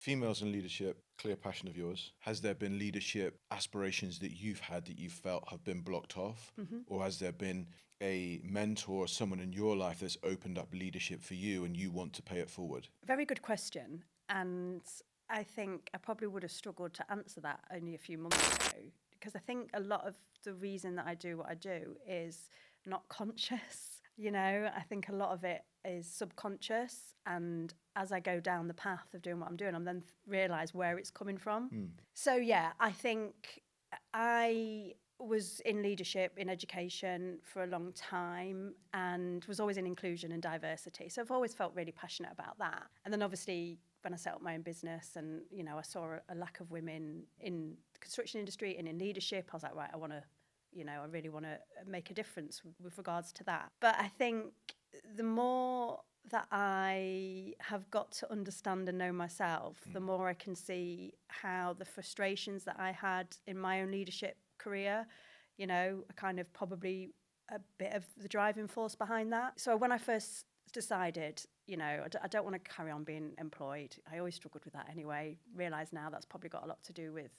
Females in leadership, clear passion of yours. Has there been leadership aspirations that you've had that you felt have been blocked off? Or has there been a mentor or someone in your life that's opened up leadership for you and you want to pay it forward? Very good question. And I think I probably would have struggled to answer that only a few months ago, because I think a lot of the reason that I do what I do is not conscious. I think a lot of it is subconscious. And as I go down the path of doing what I'm doing, I'm then realise where it's coming from. So, yeah, I think I was in leadership in education for a long time and was always in inclusion and diversity. So I've always felt really passionate about that. And then obviously when I set up my own business and, I saw a lack of women in the construction industry and in leadership, I was like, right, I really want to make a difference with regards to that. But I think the more that I have got to understand and know myself, the more I can see how the frustrations that I had in my own leadership career, are kind of probably a bit of the driving force behind that. So when I first decided, I don't want to carry on being employed. I always struggled with that anyway. Realise now that's probably got a lot to do with,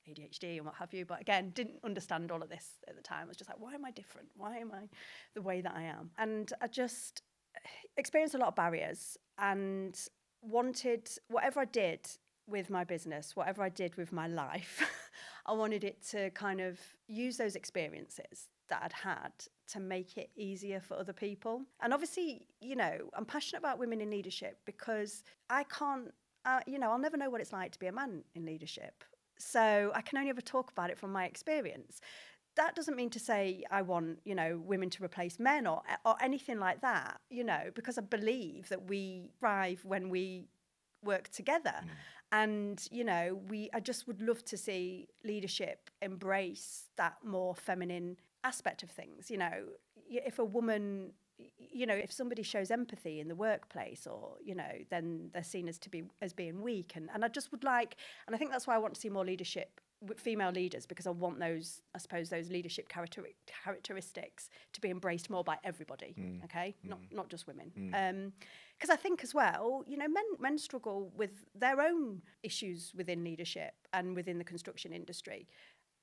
ADHD and what have you. But again, didn't understand all of this at the time. I was just like, why am I different? Why am I the way that I am? And I just experienced a lot of barriers and wanted, whatever I did with my business, whatever I did with my life, I wanted it to kind of use those experiences that I'd had to make it easier for other people. And obviously, I'm passionate about women in leadership because I can't, I'll never know what it's like to be a man in leadership. So I can only ever talk about it from my experience. That doesn't mean to say I want, women to replace men or anything like that, because I believe that we thrive when we work together. And, I just would love to see leadership embrace that more feminine aspect of things. If a woman, if somebody shows empathy in the workplace or, then they're seen as being weak. And I just would like, and I think that's why I want to see more leadership with female leaders, because I want those leadership characteristics to be embraced more by everybody, okay? Not just women. Because I think as well, men struggle with their own issues within leadership and within the construction industry.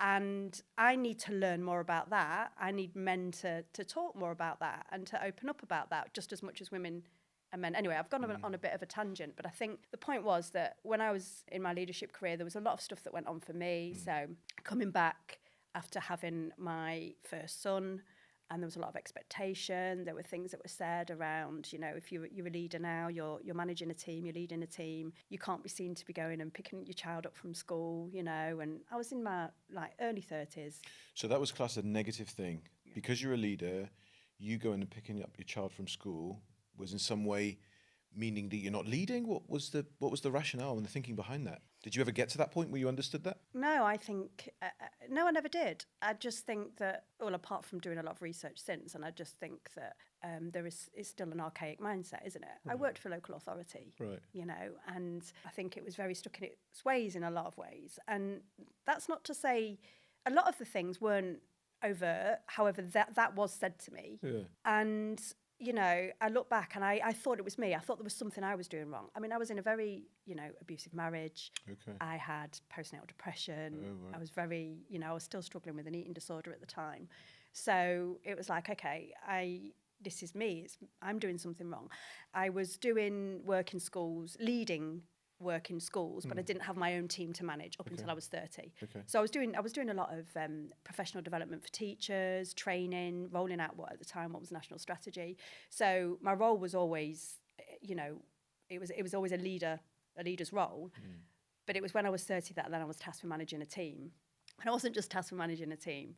And I need to learn more about that. I need men to talk more about that and to open up about that just as much as women and men. Anyway, I've gone on a bit of a tangent, but I think the point was that when I was in my leadership career, there was a lot of stuff that went on for me. So coming back after having my first son, and there was a lot of expectation. There were things that were said around, if you're a leader now, you're managing a team, you're leading a team, you can't be seen to be going and picking your child up from school, and I was in my early 30s. So that was classed as a negative thing. Because you're a leader, you going and picking up your child from school was in some way meaning that you're not leading? What was the rationale and the thinking behind that? Did you ever get to that point where you understood that? No, I think, no, I never did. I just think that, well, apart from doing a lot of research since, and I just think that it's still an archaic mindset, isn't it? Right. I worked for local authority, right. And I think it was very stuck in its ways in a lot of ways. And that's not to say a lot of the things weren't overt, however, that was said to me. Yeah. And I look back and I thought it was me. I thought there was something I was doing wrong. I mean, I was in a very, abusive marriage. Okay. I had postnatal depression. Oh, right. I was very, I was still struggling with an eating disorder at the time. So it was like, okay, this is me. I'm doing something wrong. I was doing work in schools, leading work in schools, but I didn't have my own team to manage up until I was 30. Okay. So I was doing a lot of professional development for teachers, training, rolling out what was national strategy. So my role was always, it was always a leader's role. But it was when I was 30 that then I was tasked with managing a team. And I wasn't just tasked with managing a team.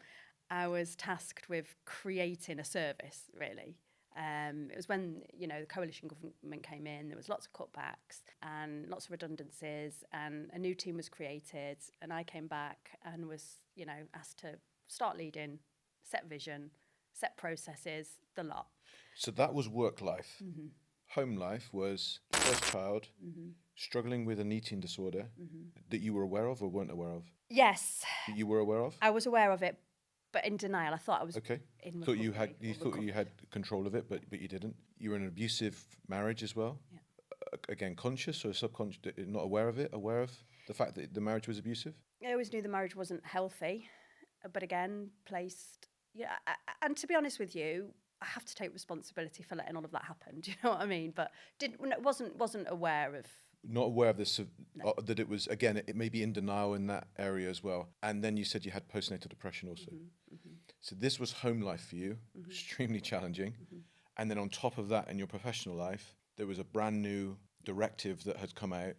I was tasked with creating a service, really. It was when, the coalition government came in, there was lots of cutbacks and lots of redundancies, and a new team was created, and I came back and was, asked to start leading, set vision, set processes, the lot. So that was work life. Mm-hmm. Home life was first child, struggling with an eating disorder that you were aware of or weren't aware of? Yes. That you were aware of? I was aware of it. But in denial, I thought I was okay. In recovery. Thought you had control of it, but you didn't. You were in an abusive marriage as well. Yeah. again, conscious or subconscious, not aware of it, aware of the fact that the marriage was abusive? I always knew the marriage wasn't healthy, but again, placed. Yeah, and to be honest with you, I have to take responsibility for letting all of that happen. Do you know what I mean? But wasn't aware of. Not aware of this, that it was, again, it may be in denial in that area as well. And then you said you had postnatal depression also. So this was home life for you, extremely challenging. And then on top of that, in your professional life, there was a brand new directive that had come out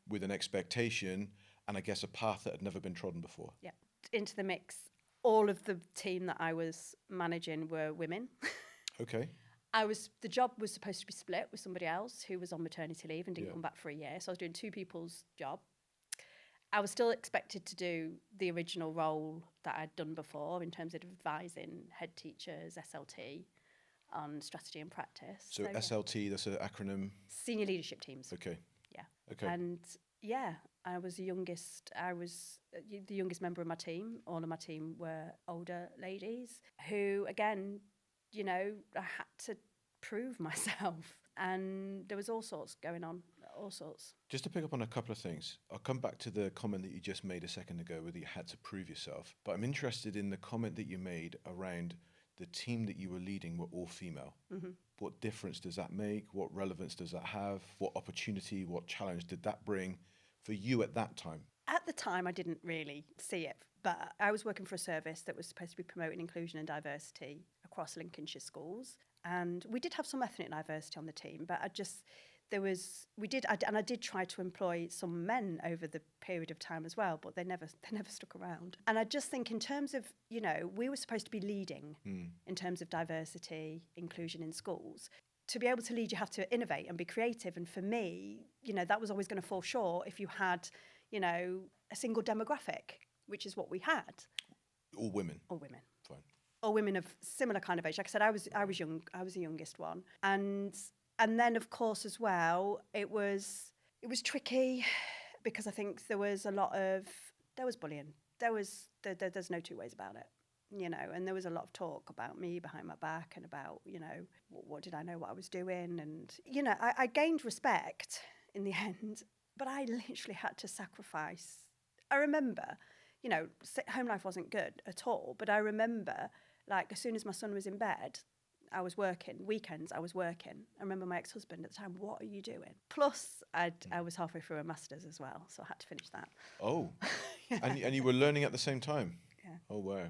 with an expectation and I guess a path that had never been trodden before. Yeah, into the mix. All of the team that I was managing were women. Okay. The job was supposed to be split with somebody else who was on maternity leave and didn't come back for a year. So I was doing two people's job. I was still expected to do the original role that I'd done before in terms of advising head teachers, SLT, on strategy and practice. So SLT, that's an acronym? Senior leadership teams. Okay. Yeah. Okay. And I was the youngest. I was the youngest member of my team. All of my team were older ladies who, again, I had to prove myself. And there was all sorts going on, all sorts. Just to pick up on a couple of things, I'll come back to the comment that you just made a second ago where you had to prove yourself. But I'm interested in the comment that you made around the team that you were leading were all female. What difference does that make? What relevance does that have? What opportunity, what challenge did that bring for you at that time? At the time, I didn't really see it, but I was working for a service that was supposed to be promoting inclusion and diversity across Lincolnshire schools. And we did have some ethnic diversity on the team, but I did try to employ some men over the period of time as well, but they never stuck around. And I just think in terms of, we were supposed to be leading in terms of diversity, inclusion in schools. To be able to lead, you have to innovate and be creative. And for me, that was always going to fall short if you had, a single demographic, which is what we had. All women? All women. Fine. All women of similar kind of age. Like I said, I was young. I was the youngest one. And then, of course, as well, it was tricky because I think there was bullying. There's no two ways about it. And there was a lot of talk about me behind my back and about, what did I know what I was doing? And, I gained respect in the end, but I literally had to sacrifice. I remember, home life wasn't good at all, but I remember, like, as soon as my son was in bed, I was working. Weekends, I was working. I remember my ex-husband at the time, what are you doing? Plus, I was halfway through a master's as well, so I had to finish that. Oh, yeah. and you were learning at the same time? Yeah. Oh, wow.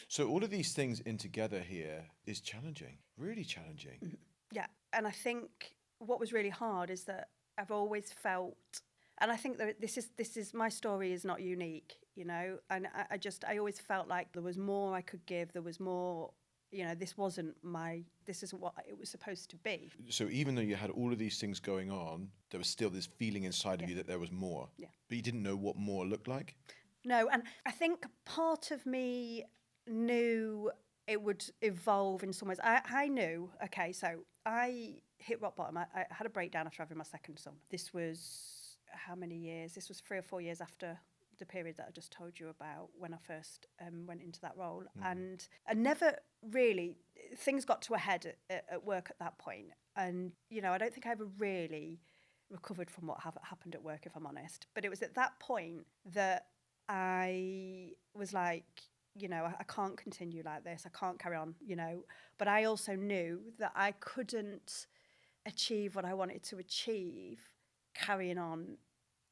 So all of these things in together here is challenging, really challenging. Yeah, and I think what was really hard is that I've always felt, and I think that this is my story is not unique, and I always felt like there was more I could give, there was more, this isn't what it was supposed to be. So even though you had all of these things going on, there was still this feeling inside of you that there was more. Yeah. But you didn't know what more looked like? No, and I think part of me knew it would evolve in some ways. I knew, okay, so I hit rock bottom. I had a breakdown after having my second son. This was how many years? This was 3 or 4 years after the period that I just told you about when I first went into that role. And I never really, things got to a head at work at that point. And, I don't think I ever really recovered from what happened at work, if I'm honest. But it was at that point that I was like, I can't continue like this. I can't carry on, But I also knew that I couldn't achieve what I wanted to achieve carrying on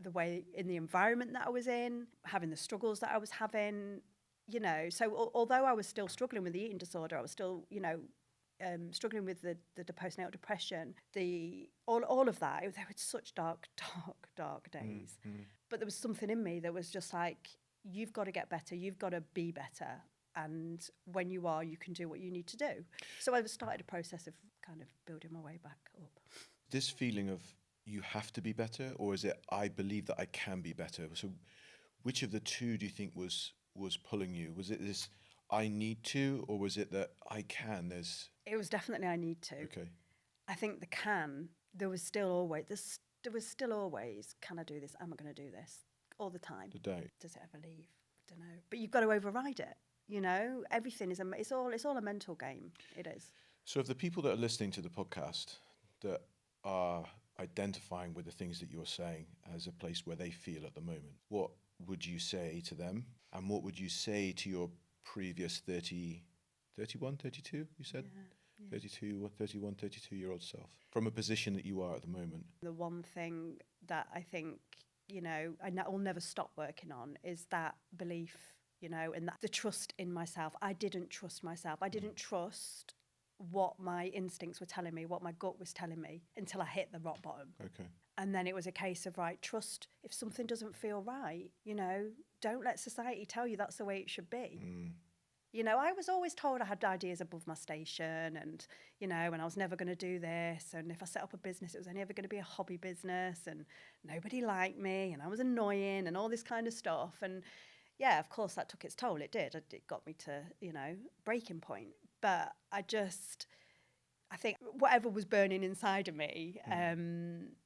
the way in the environment that I was in, having the struggles that I was having, So although I was still struggling with the eating disorder, I was still, struggling with the postnatal depression, all of that. They were such dark days. But there was something in me that was just like, you've got to get better, you've got to be better. And when you are, you can do what you need to do. So I started a process of kind of building my way back up. This feeling of you have to be better, or is it I believe that I can be better? So which of the two do you think was pulling you? Was it this I need to, or was it that I can? It was definitely I need to. Okay. I think the can, there was still always, can I do this? Am I going to do this? All the time. The doubt. Does it ever leave? I don't know. But you've got to override it. Everything is it's all a mental game. It is. So if the people that are listening to the podcast that are identifying with the things that you're saying as a place where they feel at the moment, what would you say to them? And what would you say to your previous 30, 31, 32, you said? Yeah. 32 or 31, 32-year-old self, from a position that you are at the moment? The one thing that I think, I'll never stop working on is that belief, and the trust in myself. I didn't trust myself. I didn't trust what my instincts were telling me, what my gut was telling me, until I hit the rock bottom. Okay. And then it was a case of, right, trust. If something doesn't feel right, don't let society tell you that's the way it should be. I was always told I had ideas above my station, and, and I was never going to do this. And if I set up a business, it was only ever going to be a hobby business, and nobody liked me, and I was annoying, and all this kind of stuff. And yeah, of course, that took its toll. It did. It got me to, breaking point. But I think whatever was burning inside of me,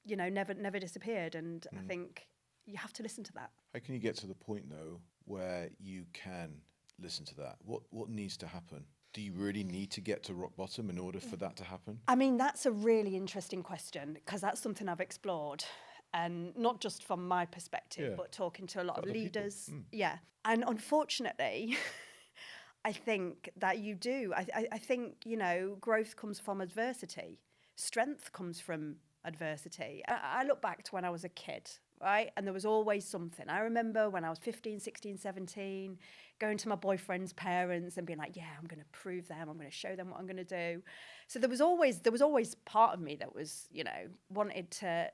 never disappeared. And I think you have to listen to that. How can you get to the point, though, where you can listen to that? What needs to happen? Do you really need to get to rock bottom in order for that to happen? I mean, that's a really interesting question, because that's something I've explored. And not just from my perspective, but talking to a lot of leaders. Yeah. And unfortunately, I think that you do. I think, growth comes from adversity. Strength comes from adversity. I look back to when I was a kid, right? And there was always something. I remember when I was 15, 16, 17, going to my boyfriend's parents and being like, yeah, I'm going to prove them. I'm going to show them what I'm going to do. So there was always part of me that was, wanted to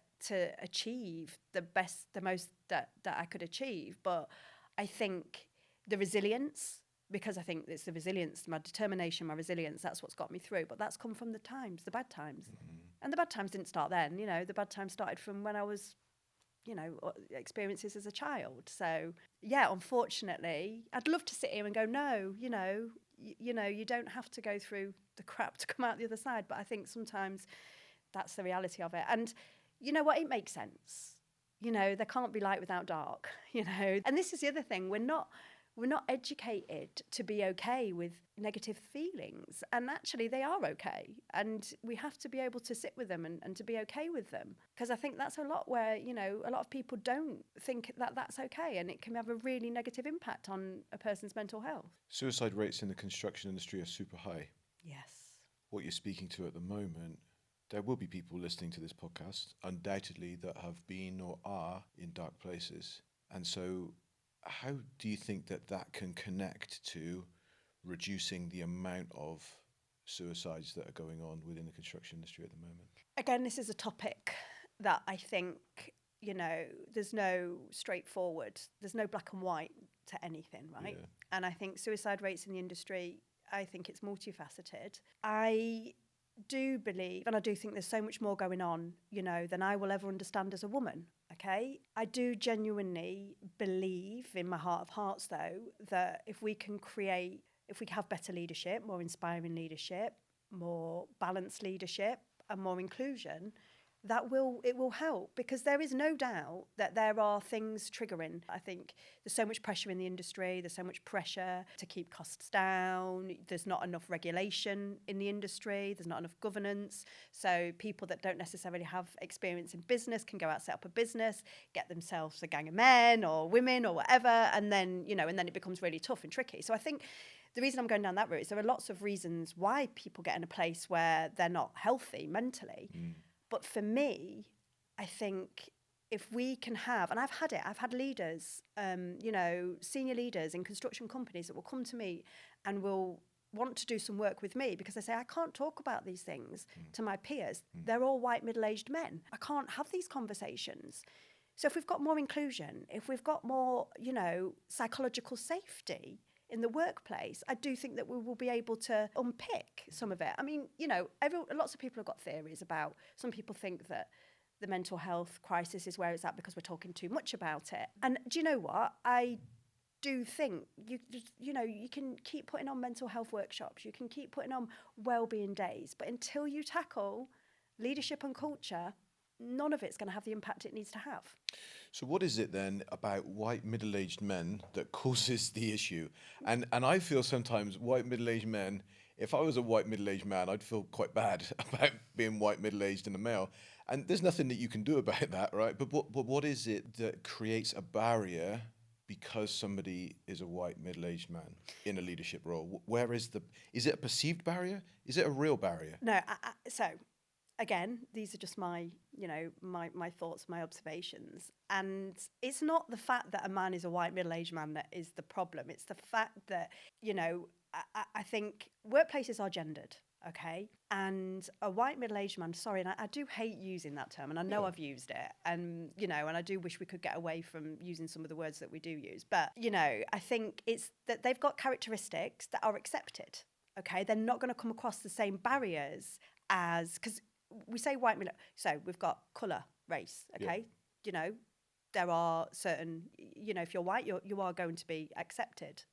achieve the best, the most that I could achieve. But I think the resilience, because I think it's the resilience, my determination, my resilience, that's what's got me through. But that's come from the bad times. And the bad times didn't start then, the bad times started from when I was, experiences as a child. So yeah, unfortunately, I'd love to sit here and go, no, you don't have to go through the crap to come out the other side. But I think sometimes that's the reality of it. And you know what? It makes sense. There can't be light without dark, And this is the other thing. We're not educated to be okay with negative feelings. And actually, they are okay. And we have to be able to sit with them and to be okay with them. Because I think that's a lot where, a lot of people don't think that that's okay. And it can have a really negative impact on a person's mental health. Suicide rates in the construction industry are super high. Yes. What you're speaking to at the moment, there will be people listening to this podcast, undoubtedly, that have been or are in dark places. And so how do you think that can connect to reducing the amount of suicides that are going on within the construction industry at the moment? Again, this is a topic that I think, there's no straightforward, there's no black and white to anything, right? Yeah. And I think suicide rates in the industry, I think it's multifaceted. I do believe, and I do think there's so much more going on, than I will ever understand as a woman, okay? I do genuinely believe in my heart of hearts, though, that if we have better leadership, more inspiring leadership, more balanced leadership, and more inclusion, it will help, because there is no doubt that there are things triggering. I think there's so much pressure in the industry, there's so much pressure to keep costs down, there's not enough regulation in the industry, there's not enough governance, so people that don't necessarily have experience in business can go out, set up a business, get themselves a gang of men or women or whatever, and then it becomes really tough and tricky. So I think the reason I'm going down that route is there are lots of reasons why people get in a place where they're not healthy mentally. But for me, I think if we can have, and I've had leaders, senior leaders in construction companies that will come to me and will want to do some work with me because they say, I can't talk about these things to my peers. They're all white middle-aged men. I can't have these conversations. So if we've got more inclusion, if we've got more, psychological safety in the workplace, I do think that we will be able to unpick some of it. I mean, lots of people have got theories about, some people think that the mental health crisis is where it's at because we're talking too much about it. And do you know what? I do think you can keep putting on mental health workshops, you can keep putting on wellbeing days, but until you tackle leadership and culture, none of it's going to have the impact it needs to have. So what is it then about white middle-aged men that causes the issue? And I feel sometimes white middle-aged men, if I was a white middle-aged man, I'd feel quite bad about being white middle-aged and a male. And there's nothing that you can do about that, right? But what is it that creates a barrier because somebody is a white middle-aged man in a leadership role? Where is it a perceived barrier? Is it a real barrier? No, so again, these are just my, my thoughts, my observations. And it's not the fact that a man is a white middle-aged man that is the problem. It's the fact that, I think workplaces are gendered. Okay. And a white middle-aged man, sorry, and I do hate using that term, and I know I've used it, and, and I do wish we could get away from using some of the words that we do use. But, I think it's that they've got characteristics that are accepted. Okay. They're not going to come across the same barriers as, because we say white middle, so we've got colour, race. Okay. Yeah. There are certain, if you're white, you are going to be accepted.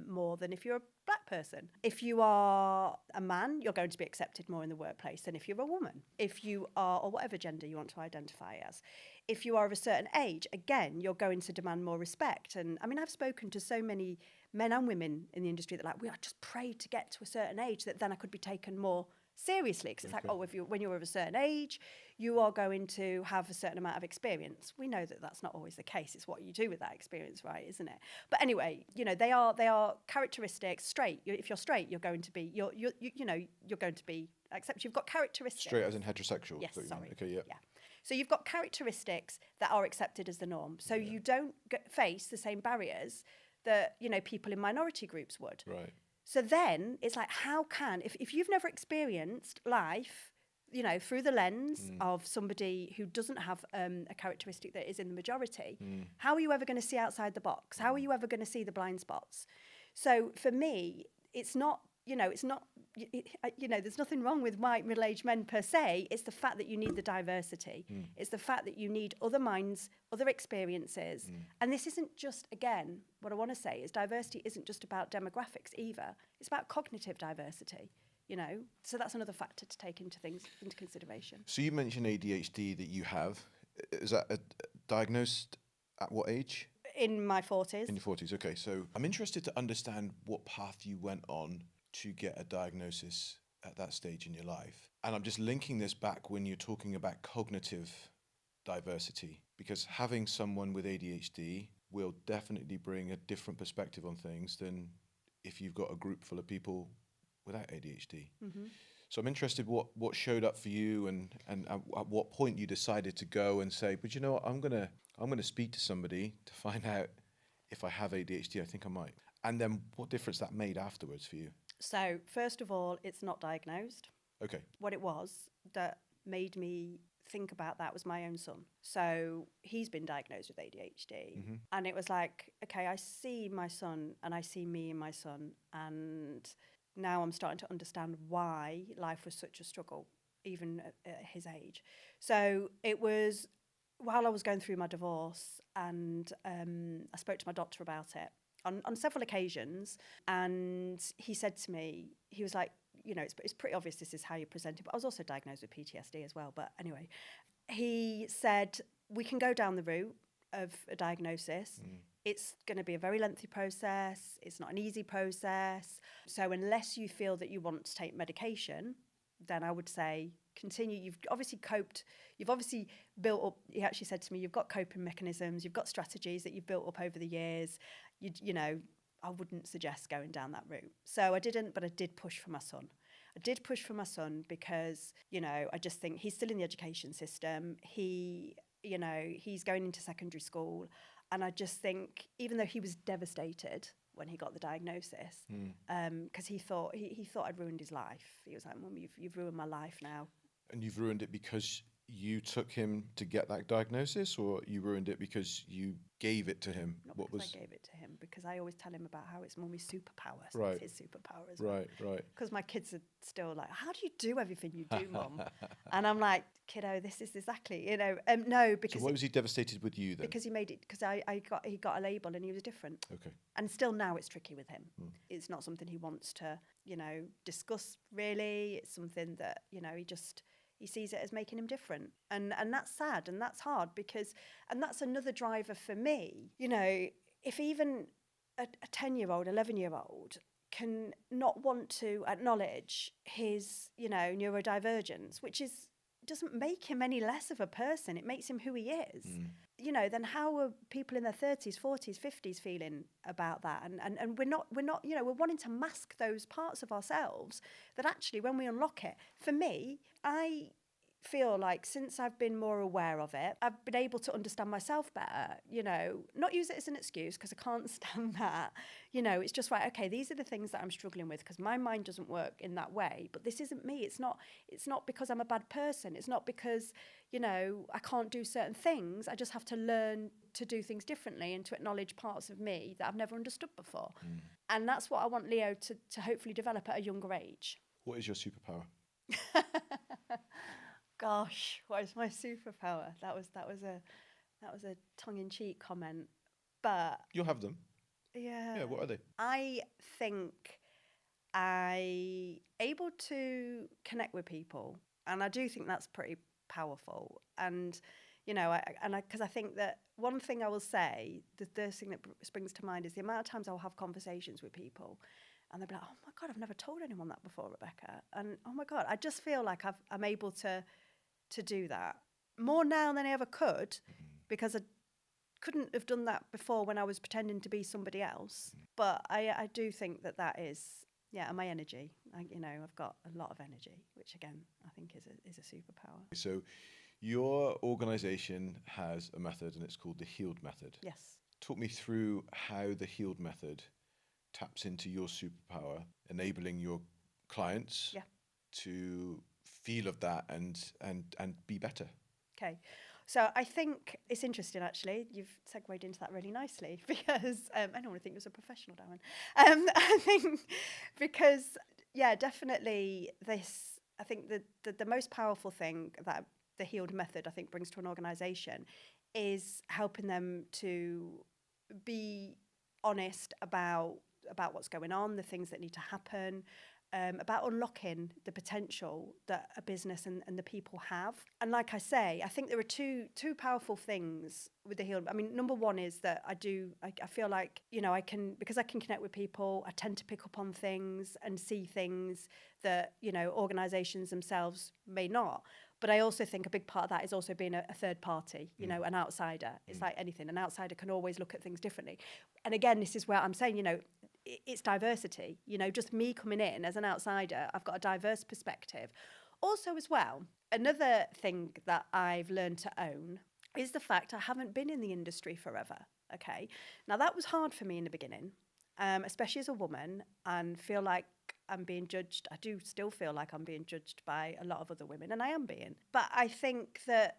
More than if you're a black person. If you are a man, you're going to be accepted more in the workplace than if you're a woman. If you are, or whatever gender you want to identify as. If you are of a certain age, again, you're going to demand more respect. And I mean, I've spoken to so many men and women in the industry that we are just prayed to get to a certain age that then I could be taken more seriously, because it's like, when you're of a certain age, you are going to have a certain amount of experience. We know that that's not always the case. It's what you do with that experience, right? Isn't it? But anyway, they are characteristics. Straight. If you're straight, you're going to be you're going to be accepted. You've got characteristics. Straight as in heterosexual. Yes. Sorry. Okay. Yeah. Yeah. So you've got characteristics that are accepted as the norm. So you don't face the same barriers that people in minority groups would. Right. So then it's like, how can, if you've never experienced life, through the lens of somebody who doesn't have a characteristic that is in the majority, how are you ever going to see outside the box? How are you ever going to see the blind spots? So for me, it's not, there's nothing wrong with white middle-aged men per se. It's the fact that you need the diversity. It's the fact that you need other minds, other experiences. And this isn't just, again, what I want to say is diversity isn't just about demographics either. It's about cognitive diversity, So that's another factor to take into consideration. So you mentioned ADHD that you have. Is that diagnosed at what age? In my 40s. In your 40s, okay. So I'm interested to understand what path you went on to get a diagnosis at that stage in your life. And I'm just linking this back when you're talking about cognitive diversity, because having someone with ADHD will definitely bring a different perspective on things than if you've got a group full of people without ADHD. Mm-hmm. So I'm interested what showed up for you and at what point you decided to go and say, but you know what, I'm gonna speak to somebody to find out if I have ADHD. I think I might. And then what difference that made afterwards for you? So first of all, it's not diagnosed. Okay. What it was that made me think about that was my own son. So he's been diagnosed with ADHD. Mm-hmm. And it was like, okay, I see my son and I see me and my son. And now I'm starting to understand why life was such a struggle, even at his age. So it was while I was going through my divorce, and I spoke to my doctor about it on several occasions. And he said to me, he was like, it's pretty obvious this is how you present it. But I was also diagnosed with PTSD as well. But anyway, he said, we can go down the route of a diagnosis. It's going to be a very lengthy process. It's not an easy process. So unless you feel that you want to take medication, then I would say continue. You've obviously coped. You've obviously built up. He actually said to me, you've got coping mechanisms. You've got strategies that you've built up over the years. I wouldn't suggest going down that route. So I didn't, but I did push for my son. I did push for my son because, I just think he's still in the education system. He's going into secondary school. And I just think, even though he was devastated when he got the diagnosis, because he thought I'd ruined his life. He was like, Mum, you've ruined my life now. And you've ruined it because you took him to get that diagnosis, or you ruined it because you gave it to him? Not because I gave it to him, because I always tell him about how it's Mummy's superpower. So right. It's his superpower as well. Right. Because my kids are still like, how do you do everything you do, Mum? And I'm like, kiddo, this is exactly, no, because... So why was he devastated with you then? Because he made it, because he got a label and he was different. Okay. And still now it's tricky with him. It's not something he wants to, discuss really. It's something that, he sees it as making him different. And that's sad and that's hard and that's another driver for me. If even a 10-year-old, 11-year-old can not want to acknowledge his, neurodivergence, which is doesn't make him any less of a person. It makes him who he is. You know, then how are people in their 30s, 40s, 50s feeling about that? And we're not, you know, we're wanting to mask those parts of ourselves that actually, when we unlock it, for me, I feel like since I've been more aware of it, I've been able to understand myself better, you know, not use it as an excuse because I can't stand that. You know, it's just right, okay, these are the things that I'm struggling with because my mind doesn't work in that way, but this isn't me. It's not because I'm a bad person. It's not because, you know, I can't do certain things. I just have to learn to do things differently and to acknowledge parts of me that I've never understood before. And that's what I want Leo to hopefully develop at a younger age. What is your superpower? Gosh, what is my superpower? That was a tongue-in-cheek comment, but You'll have them. yeah. Yeah, what are they? I think I able to connect with people, and I do think that's pretty powerful. And you know, because I think that one thing I will say, the first thing that springs to mind is the amount of times I'll have conversations with people. And they'll be like, oh my God, I've never told anyone that before, Rebecca. And oh my God, I just feel like I'm able to do that more now than I ever could, because I couldn't have done that before when I was pretending to be somebody else. But I do think that is, yeah, and my energy. You know, I've got a lot of energy, which again, I think is a superpower. So your organisation has a method and it's called the HEALED method. Yes. Talk me through how the HEALED method taps into your superpower, enabling your clients to feel of that and be better. Okay. So I think it's interesting, actually. You've segued into that really nicely because I don't want to think it was a professional, Darren. I think because, yeah, definitely this, I think the most powerful thing that the HEALED method, I think, brings to an organisation is helping them to be honest about what's going on, the things that need to happen, about unlocking the potential that a business and the people have. And like I say, I think there are two powerful things with the HEALED. I mean, number one is that I feel like, you know, because I can connect with people, I tend to pick up on things and see things that, you know, organisations themselves may not. But I also think a big part of that is also being a third party, you know, an outsider. It's like anything. An outsider can always look at things differently. And again, this is where I'm saying, you know, it's diversity. You know, just me coming in as an outsider, I've got a diverse perspective. Also, as well, another thing that I've learned to own is the fact I haven't been in the industry forever. Okay. Now, that was hard for me in the beginning, especially as a woman, and feel like I'm being judged. I do still feel like I'm being judged by a lot of other women, and I am being. But I think that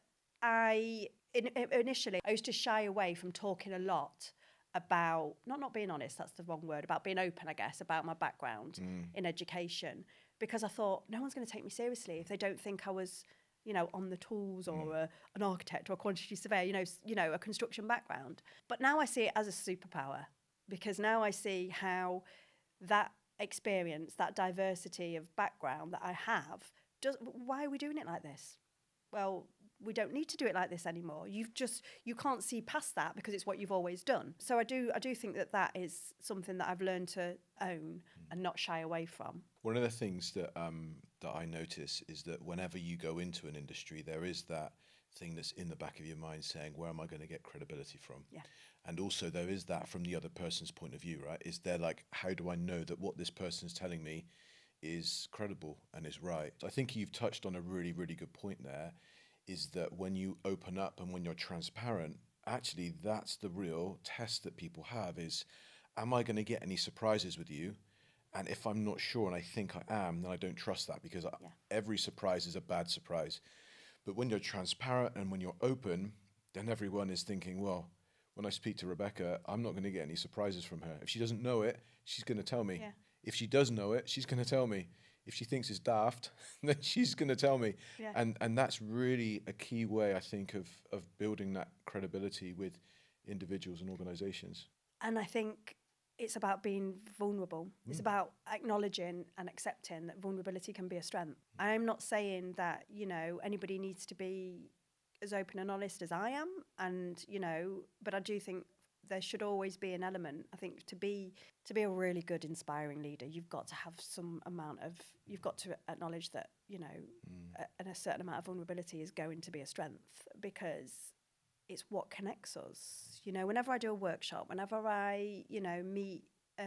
initially, I used to shy away from talking a lot about, not being honest, that's the wrong word, about being open, I guess, about my background in education, because I thought no one's going to take me seriously if they don't think I was, you know, on the tools or an architect or a quantity surveyor, you know, a construction background. But now I see it as a superpower, because now I see how that experience, that diversity of background that I have, why are we doing it like this? Well, we don't need to do it like this anymore. You can't see past that because it's what you've always done. So I do think that is something that I've learned to own and not shy away from. One of the things that I notice is that whenever you go into an industry, there is that thing that's in the back of your mind saying, where am I going to get credibility from? Yeah. And also there is that from the other person's point of view, right? Is there like, how do I know that what this person's telling me is credible and is right? I think you've touched on a really, really good point there, is that when you open up and when you're transparent, actually that's the real test that people have is, am I going to get any surprises with you? And if I'm not sure and I think I am, then I don't trust that, because every surprise is a bad surprise. But when you're transparent and when you're open, then everyone is thinking, well, when I speak to Rebecca, I'm not going to get any surprises from her. If she doesn't know it, she's going to tell me. Yeah. If she does know it, she's going to tell me. If she thinks it's daft, then she's going to tell me. Yeah. And that's really a key way, I think, of building that credibility with individuals and organizations. And I think it's about being vulnerable. It's about acknowledging and accepting that vulnerability can be a strength. I'm not saying that, you know, anybody needs to be as open and honest as I am, and, you know, but I do think there should always be an element. I think to be a really good, inspiring leader, you've got to have some amount of, you've got to acknowledge that, you know, a certain amount of vulnerability is going to be a strength, because it's what connects us. You know, whenever I do a workshop, whenever I, you know, meet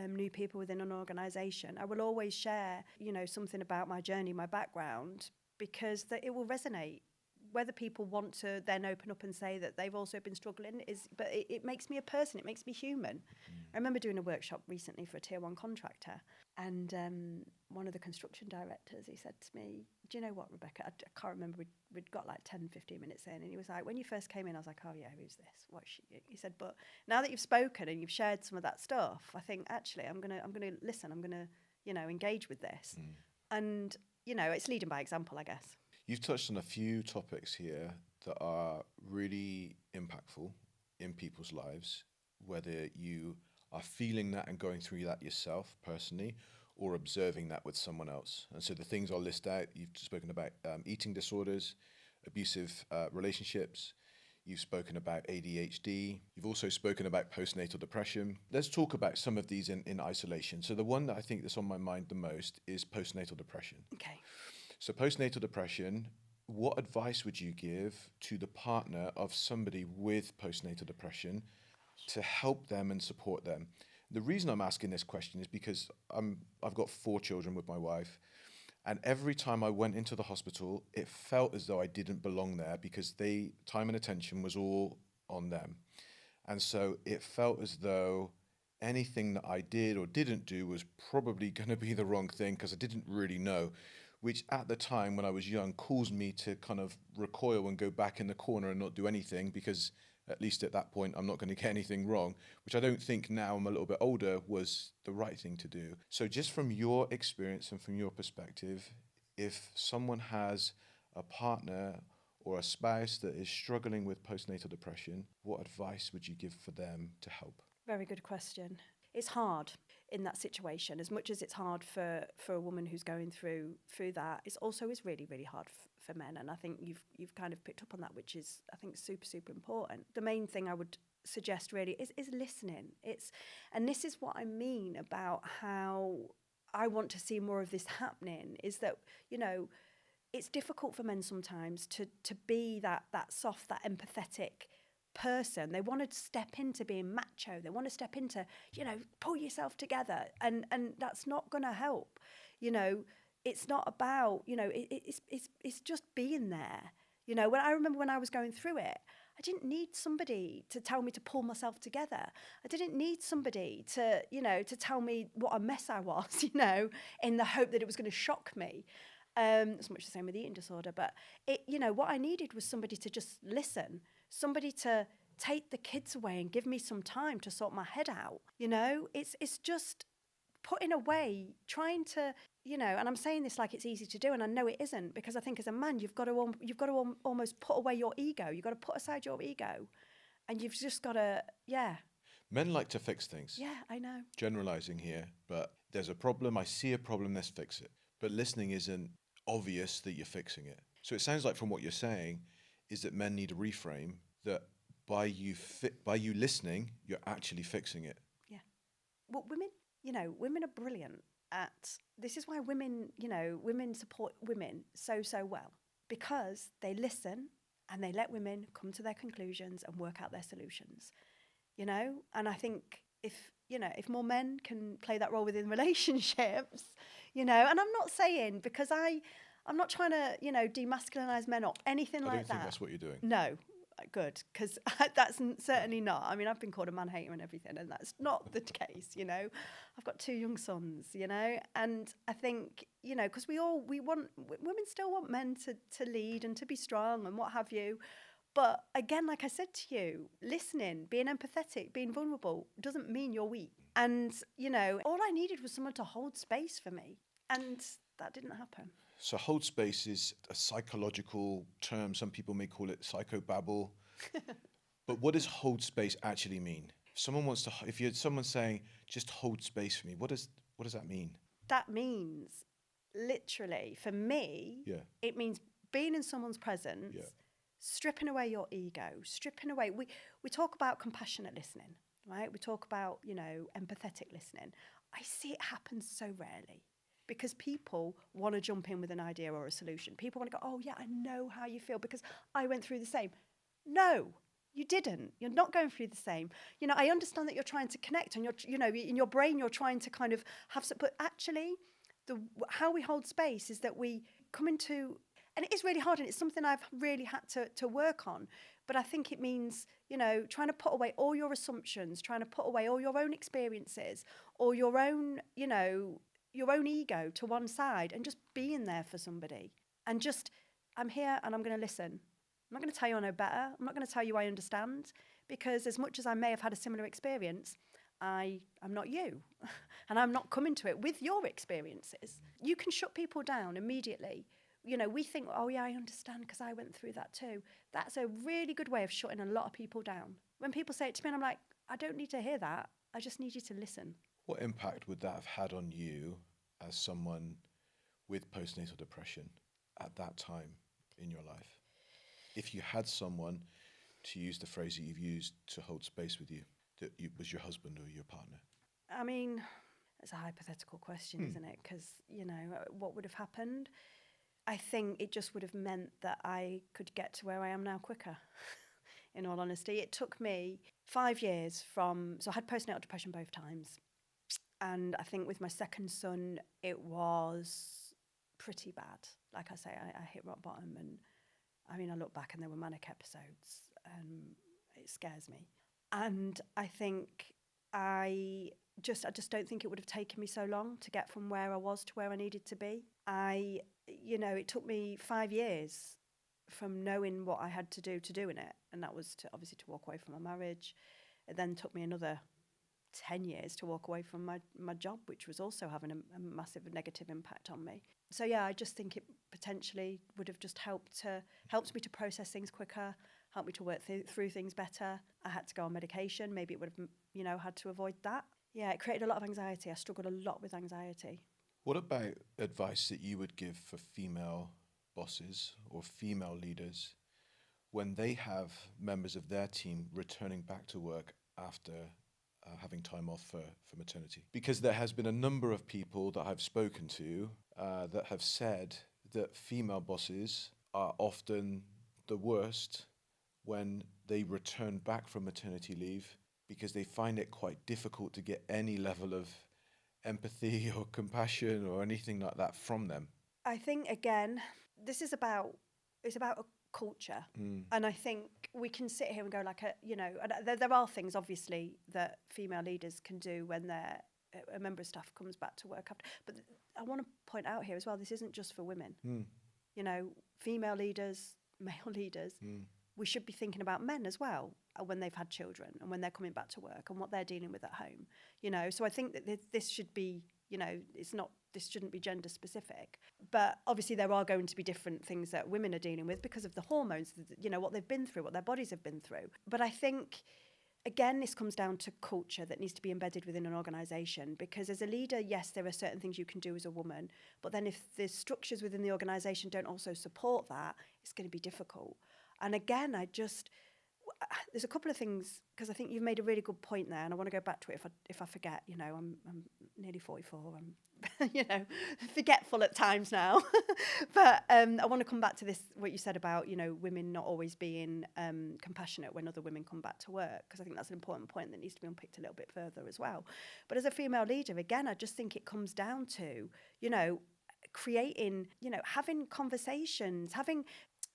new people within an organisation, I will always share, you know, something about my journey, my background, because it will resonate. Whether people want to then open up and say that they've also been struggling but it makes me a person, it makes me human. I remember doing a workshop recently for a tier 1 contractor, and one of the construction directors, he said to me, do you know what, Rebecca, I can't remember, we'd got like 10, 15 minutes in, and he was like, when you first came in, I was like, oh yeah, who's this? What's she? He said, but now that you've spoken and you've shared some of that stuff, I think actually I'm gonna listen, I'm gonna, you know, engage with this. And, you know, it's leading by example, I guess. You've touched on a few topics here that are really impactful in people's lives, whether you are feeling that and going through that yourself personally, or observing that with someone else. And so the things I'll list out, you've spoken about eating disorders, abusive relationships, you've spoken about ADHD, you've also spoken about postnatal depression. Let's talk about some of these in isolation. So the one that I think that's on my mind the most is postnatal depression. Okay. So postnatal depression, what advice would you give to the partner of somebody with postnatal depression to help them and support them? The reason I'm asking this question is because I've got 4 children with my wife, and every time I went into the hospital, it felt as though I didn't belong there, because time and attention was all on them. And so it felt as though anything that I did or didn't do was probably going to be the wrong thing, because I didn't really know, which at the time when I was young caused me to kind of recoil and go back in the corner and not do anything, because at least at that point I'm not going to get anything wrong, which I don't think now I'm a little bit older was the right thing to do. So just from your experience and from your perspective, if someone has a partner or a spouse that is struggling with postnatal depression, what advice would you give for them to help? Very good question. It's hard in that situation. As much as it's hard for a woman who's going through that, it's also is really, really hard for men. And I think you've kind of picked up on that, which is, I think, super, super important. The main thing I would suggest really is listening. And this is what I mean about how I want to see more of this happening, is that, you know, it's difficult for men sometimes to be that soft, that empathetic person. They want to step into being macho. They want to step into, you know, pull yourself together, and that's not going to help. You know, it's not about, you know, it's just being there. You know, when I remember when I was going through it, I didn't need somebody to tell me to pull myself together. I didn't need somebody to, you know, to tell me what a mess I was, you know, in the hope that it was going to shock me. It's much the same with eating disorder, but you know, what I needed was somebody to just listen, somebody to take the kids away and give me some time to sort my head out. You know, it's just putting away, trying to, you know, and I'm saying this like it's easy to do, and I know it isn't, because I think as a man you've got to almost put away your ego. You've got to put aside your ego, and you've just got to, yeah. Men like to fix things. Yeah, I know. Generalizing here, but there's a problem, I see a problem, let's fix it. But listening isn't obvious that you're fixing it. So it sounds like from what you're saying is that men need a reframe, that by you listening, you're actually fixing it. Yeah. Well, women, you know, women are brilliant at, this is why women, you know, women support women so well, because they listen and they let women come to their conclusions and work out their solutions, you know? And I think if more men can play that role within relationships, you know, and I'm not saying, because I'm not trying to, you know, demasculinize men or anything like that. I don't think that's what you're doing. No, good, because that's certainly not. I mean, I've been called a man hater and everything, and that's not the case, you know. I've got 2 young sons, you know, and I think, you know, because women still want men to lead and to be strong and what have you. But again, like I said to you, listening, being empathetic, being vulnerable doesn't mean you're weak. And, you know, all I needed was someone to hold space for me. And that didn't happen. So hold space is a psychological term. Some people may call it psychobabble. But what does hold space actually mean? If you're someone saying, just hold space for me, what does that mean? That means, literally, for me, it means being in someone's presence, stripping away your ego, stripping away. We talk about compassionate listening. right? We talk about, empathetic listening. I see it happen so rarely because people want to jump in with an idea or a solution. People want to go, oh, yeah, I know how you feel because I went through the same. No, you didn't. You're not going through the same. I understand that you're trying to connect and in your brain, you're trying to kind of have some, but actually how we hold space is that we come into, and it is really hard and it's something I've really had to work on. But I think it means, trying to put away all your assumptions, trying to put away all your own experiences or your own ego to one side and just being there for somebody. And just, I'm here and I'm going to listen. I'm not going to tell you I know better. I'm not going to tell you I understand, because as much as I may have had a similar experience, I'm not you. And I'm not coming to it with your experiences. You can shut people down immediately. We think, oh yeah, I understand because I went through that too. That's a really good way of shutting a lot of people down. When people say it to me, and I'm like, I don't need to hear that. I just need you to listen. What impact would that have had on you as someone with postnatal depression at that time in your life? If you had someone, to use the phrase that you've used, to hold space with you, that was your husband or your partner? I mean, it's a hypothetical question, isn't it? Because, what would have happened? I think it just would have meant that I could get to where I am now quicker, in all honesty. It took me 5 years so I had postnatal depression both times. And I think with my second son, it was pretty bad. Like I say, I hit rock bottom. And I mean, I look back and there were manic episodes. It scares me. And I think I just don't think it would have taken me so long to get from where I was to where I needed to be. It took me 5 years from knowing what I had to do doing it. And that was to walk away from my marriage. It then took me another 10 years to walk away from my job, which was also having a massive negative impact on me. So yeah, I just think it potentially would have just helped me to process things quicker, helped me to work through things better. I had to go on medication. Maybe it would have, had to avoid that. Yeah, it created a lot of anxiety. I struggled a lot with anxiety. What about advice that you would give for female bosses or female leaders when they have members of their team returning back to work after having time off for maternity? Because there has been a number of people that I've spoken to that have said that female bosses are often the worst when they return back from maternity leave, because they find it quite difficult to get any level of empathy or compassion or anything like that from them. I think, again, it's about a culture. And I think we can sit here and go there are things obviously that female leaders can do when a member of staff comes back to work after. But I want to point out here as well, this isn't just for women. Female leaders, male leaders, we should be thinking about men as well when they've had children and when they're coming back to work and what they're dealing with at home. So I think that this should be, this shouldn't be gender specific. But obviously there are going to be different things that women are dealing with because of the hormones, what they've been through, what their bodies have been through. But I think, again, this comes down to culture that needs to be embedded within an organisation, because as a leader, yes, there are certain things you can do as a woman, but then if the structures within the organisation don't also support that, it's going to be difficult. And again, there's a couple of things, because I think you've made a really good point there, and I want to go back to it if I forget. I'm nearly 44. I'm forgetful at times now. But I want to come back to this, what you said about women not always being compassionate when other women come back to work, because I think that's an important point that needs to be unpicked a little bit further as well. But as a female leader, again, I just think it comes down to creating, having conversations,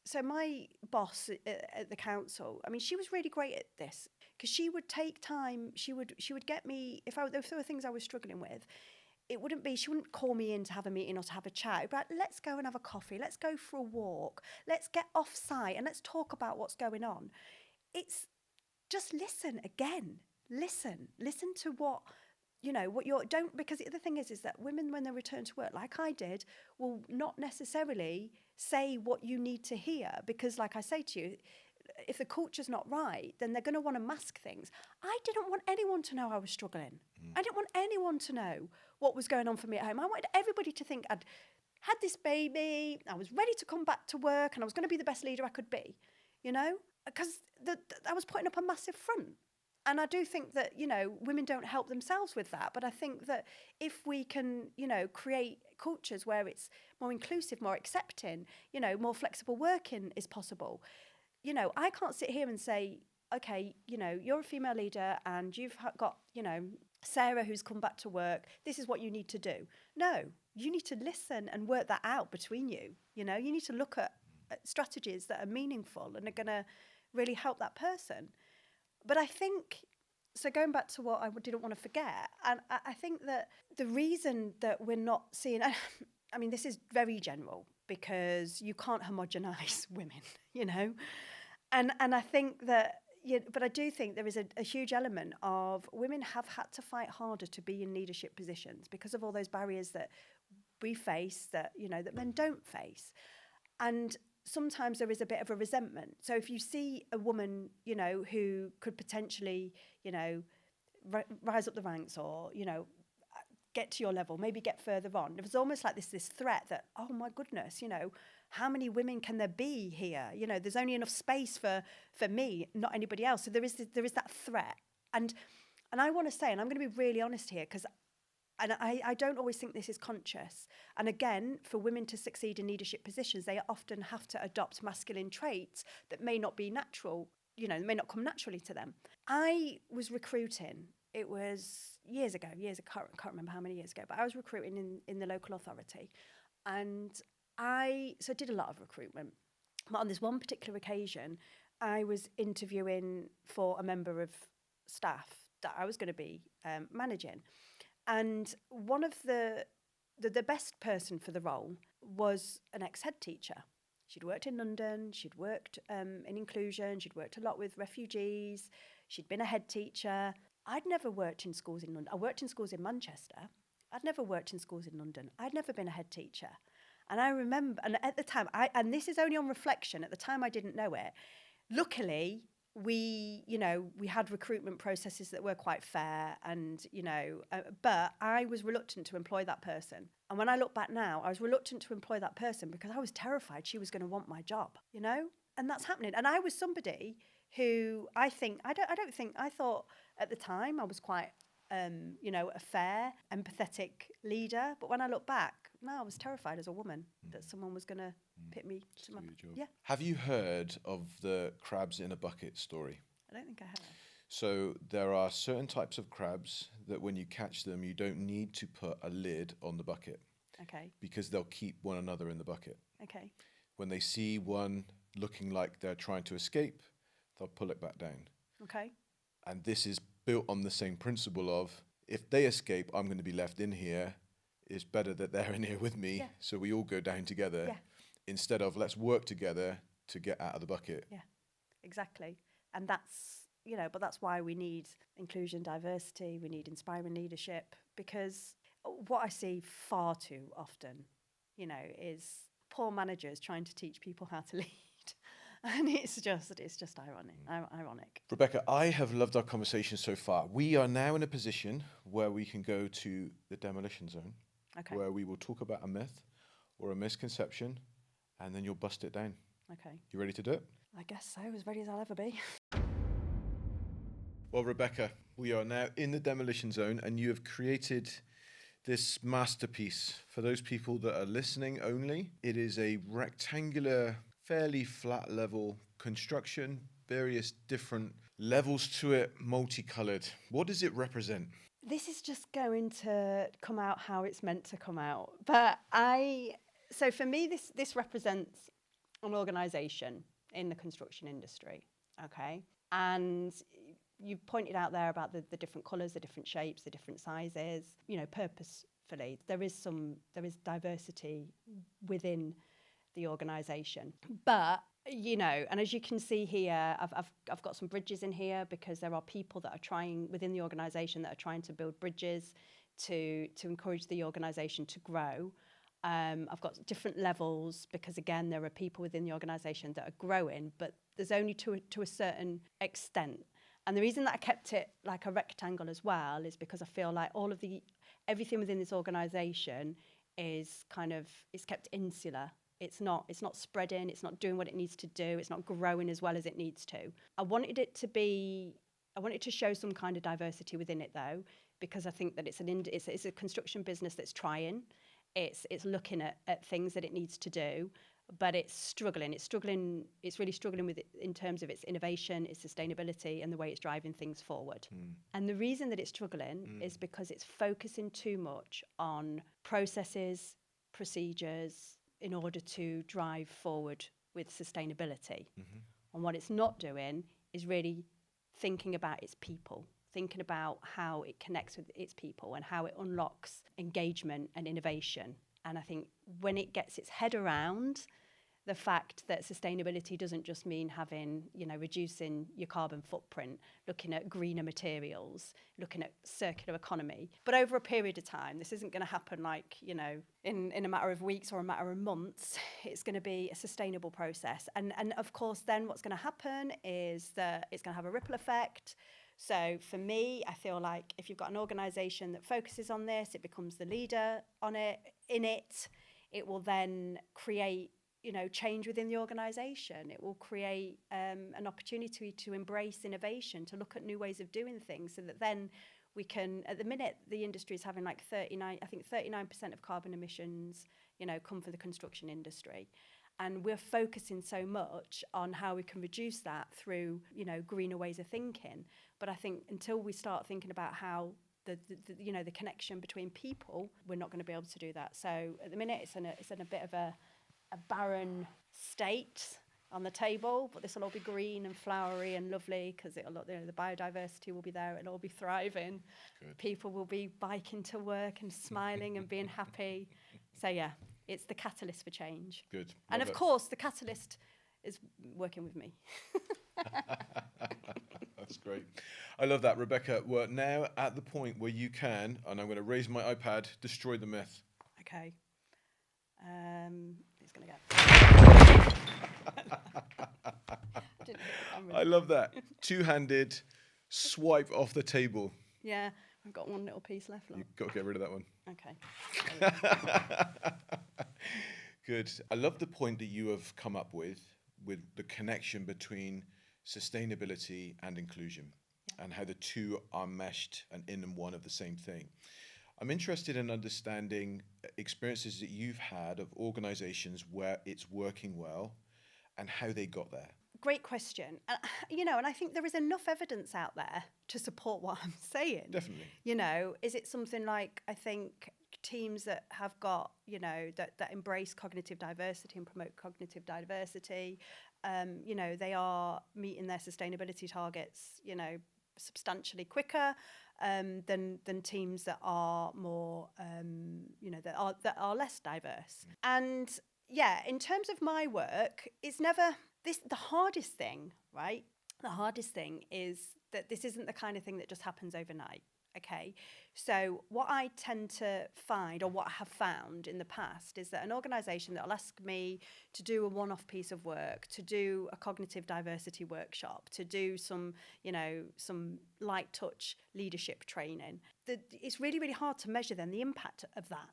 So my boss at the council, I mean, she was really great at this, because she would take time. She would get me, if there were things I was struggling with, she wouldn't call me in to have a meeting or to have a chat. But let's go and have a coffee. Let's go for a walk. Let's get off site and let's talk about what's going on. It's just listen again. Listen to what because the other thing is that women, when they return to work, like I did, will not necessarily say what you need to hear, because like I say to you, if the culture's not right, then they're going to want to mask things. I didn't want anyone to know I was struggling. I didn't want anyone to know what was going on for me at home. I wanted everybody to think I'd had this baby, I was ready to come back to work, and I was going to be the best leader I could be, because I was putting up a massive front. And I do think that, women don't help themselves with that. But I think that if we can, create cultures where it's more inclusive, more accepting, more flexible working is possible. I can't sit here and say, okay, you're a female leader and you've got, Sarah who's come back to work. This is what you need to do. No, you need to listen and work that out between you. You need to look at strategies that are meaningful and are going to really help that person. But I think, so going back to what I didn't want to forget, and I think that the reason that we're not seeing, I mean, this is very general because you can't homogenise women, and I think that, but I do think there is a huge element of women have had to fight harder to be in leadership positions because of all those barriers that we face that, that men don't face. And sometimes there is a bit of a resentment. So if you see a woman, who could potentially, rise up the ranks or, get to your level, maybe get further on, there's almost like this threat that, oh my goodness, how many women can there be here? There's only enough space for me, not anybody else. So there is that threat. And I want to say, and I'm going to be really honest here, because I don't always think this is conscious. And again, for women to succeed in leadership positions, they often have to adopt masculine traits that may not be natural, may not come naturally to them. I was recruiting. It was years ago. I can't remember how many years ago, but I was recruiting in the local authority. And I did a lot of recruitment. But on this one particular occasion, I was interviewing for a member of staff that I was going to be managing. And one of the best person for the role was an ex-head teacher. She'd worked in London, she'd worked in inclusion, she'd worked a lot with refugees, she'd been a head teacher. I'd never worked in schools in London. I worked in schools in Manchester. I'd never worked in schools in London. I'd never been a head teacher. And I remember, and at the time, and this is only on reflection, at the time I didn't know it. Luckily, we had recruitment processes that were quite fair and, but I was reluctant to employ that person. And when I look back now, I was reluctant to employ that person because I was terrified she was going to want my job, and that's happening. And I was somebody who I thought at the time I was quite, a fair, empathetic leader. But when I look back, no, I was terrified as a woman that someone was going to pick me to my job. Yeah. Have you heard of the crabs in a bucket story? I don't think I have. So there are certain types of crabs that when you catch them, you don't need to put a lid on the bucket. Okay. Because they'll keep one another in the bucket. Okay. When they see one looking like they're trying to escape, they'll pull it back down. Okay. And this is built on the same principle of, if they escape, I'm going to be left in here. It's better that they're in here with me, yeah. So we all go down together, yeah. Instead of let's work together to get out of the bucket. Yeah, exactly. And that's, but that's why we need inclusion, diversity, we need inspiring leadership, because what I see far too often, is poor managers trying to teach people how to lead. And it's just ironic. Rebecca, I have loved our conversation so far. We are now in a position where we can go to the Demolition Zone, okay. Where we will talk about a myth or a misconception, and then you'll bust it down. Okay. You ready to do it? I guess so, as ready as I'll ever be. Well, Rebecca, we are now in the Demolition Zone, and you have created this masterpiece. For those people that are listening only, it is a rectangular, fairly flat level construction, various different levels to it, multicolored. What does it represent? This is just going to come out how it's meant to come out. But so for me, this represents an organisation in the construction industry, okay? And you pointed out there about the different colours, the different shapes, the different sizes, purposefully. There is diversity within the organisation. But, and as you can see here, I've got some bridges in here because there are people that are trying within the organisation that are trying to build bridges to encourage the organisation to grow. I've got different levels because, again, there are people within the organisation that are growing, but there's only to a certain extent. And the reason that I kept it like a rectangle as well is because I feel like everything within this organisation is kept insular. It's not spreading, it's not doing what it needs to do, it's not growing as well as it needs to. I wanted it to be I want it to show some kind of diversity within it, though, because I think that it's a construction business that's trying. It's looking at things that it needs to do, but it's struggling. It's really struggling with it in terms of its innovation, its sustainability, and the way it's driving things forward. And the reason that it's struggling is because it's focusing too much on processes, procedures, in order to drive forward with sustainability. And what it's not doing is really thinking about its people, thinking about how it connects with its people and how it unlocks engagement and innovation. And I think when it gets its head around the fact that sustainability doesn't just mean having, reducing your carbon footprint, looking at greener materials, looking at circular economy, but over a period of time. This isn't going to happen like, in a matter of weeks or a matter of months. It's going to be a sustainable process. And of course, then what's going to happen is that it's going to have a ripple effect. So for me, I feel like if you've got an organisation that focuses on this, it becomes the leader in it. It will then create change within the organisation. It will create an opportunity to embrace innovation, to look at new ways of doing things, so that then we can, at the minute, the industry is having like 39% of carbon emissions, come from the construction industry. And we're focusing so much on how we can reduce that through, greener ways of thinking. But I think until we start thinking about how the connection between people, we're not going to be able to do that. So at the minute, it's in a bit of a barren state on the table, but this will all be green and flowery and lovely, because the biodiversity will be there. It'll all be thriving. Good. People will be biking to work and smiling and being happy. So yeah, it's the catalyst for change. Good. And of course, the catalyst is working with me. That's great. I love that, Rebecca. We're now at the point where you can, and I'm going to raise my iPad, destroy the myth. Okay. It's going to go. I love that. Two-handed swipe off the table. Yeah, I've got one little piece left. You've got to get rid of that one. Okay. Good. I love the point that you have come up with the connection between sustainability and inclusion, and how the two are meshed and in one of the same thing. I'm interested in understanding experiences that you've had of organizations where it's working well and how they got there. Great question. And I think there is enough evidence out there to support what I'm saying. Definitely. Is it something like, I think, teams that have got, that embrace cognitive diversity and promote cognitive diversity, they are meeting their sustainability targets, substantially quicker than teams that are more, that are less diverse. And yeah, in terms of my work, it's never the hardest thing, right? The hardest thing is that this isn't the kind of thing that just happens overnight. Okay, so what I tend to find, or what I have found in the past, is that an organisation that will ask me to do a one-off piece of work, to do a cognitive diversity workshop, to do some light touch leadership training, it's really, really hard to measure then the impact of that.